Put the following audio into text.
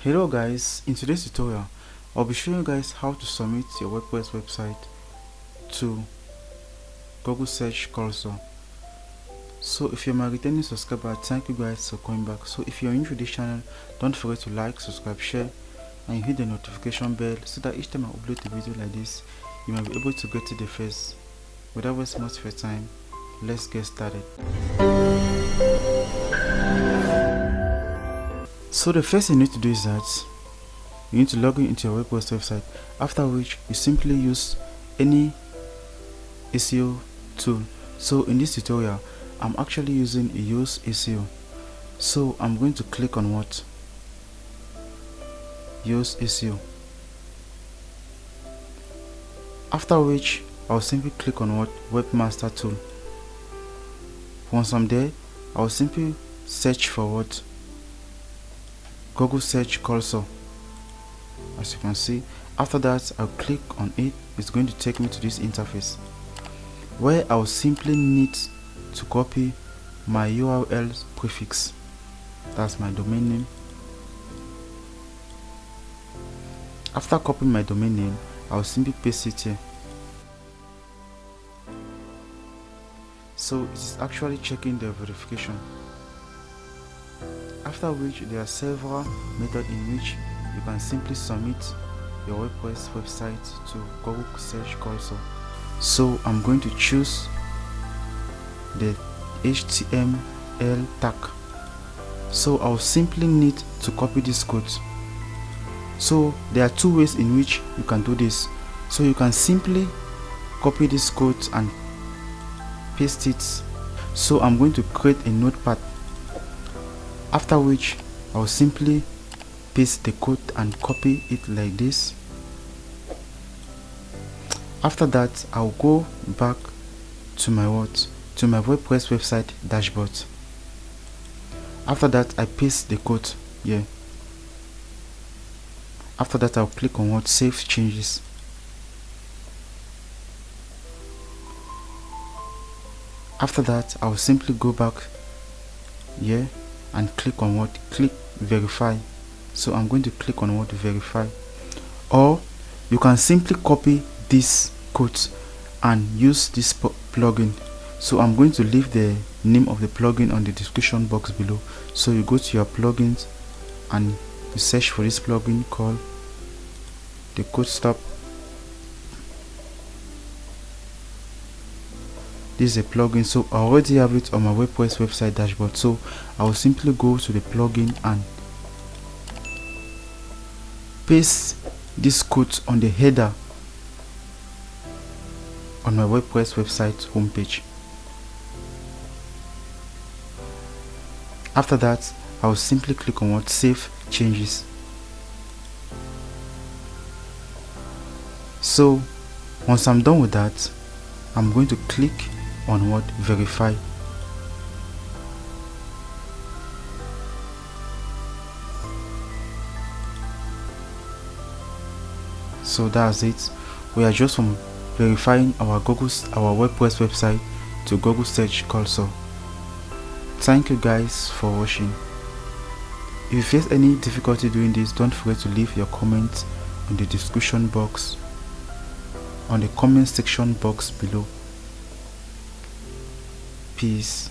Hello guys, in today's tutorial I'll be showing you guys how to submit your WordPress website to Google search console. So if you're my returning subscriber, thank you guys for coming back. So if you're new to this channel, don't forget to like, subscribe, share and hit the notification bell so that each time I upload a video like this you might be able to get to the first. Without wasting much of your time, let's get started. So the first thing you need to do is that you need to log in into your WordPress website, after which you simply use any SEO tool. So in this tutorial I'm actually using a Yoast SEO. So I'm going to click on what? Yoast SEO. After which I'll simply click on what? Webmaster Tool. Once I'm there, I'll simply search for what? Google search console. As you can see, after that I'll click on it. It's going to take me to this interface where I'll simply need to copy my URL prefix. That's my domain name. After copying my domain name, I'll simply paste it here. So it is actually checking the verification. After which there are several methods in which you can simply submit your WordPress website to Google search console. So I'm going to choose the HTML tag. So I'll simply need to copy this code. So there are two ways in which you can do this. So you can simply copy this code and paste it. So I'm going to create a notepad, after which I'll simply paste the code and copy it like this. After that I'll go back to my WordPress website dashboard. After that I paste the code here. After that I'll click on what? Save changes. After that I'll simply go back here and click on what? Click verify. So I'm going to click on what? Verify. Or you can simply copy this code and use this plugin. So I'm going to leave the name of the plugin on the description box below. So you go to your plugins and you search for this plugin called the Code Stop. This is a plugin, so I already have it on my WordPress website dashboard. So I will simply go to the plugin and paste this code on the header on my WordPress website homepage. After that I will simply click on what? Save changes. So once I'm done with that, I'm going to click on what? Verify. So that's it. We are just from verifying our WordPress website to Google search console. Thank you guys for watching. If you face any difficulty doing this, don't forget to leave your comments in the description box, on the comment section box below. Peace.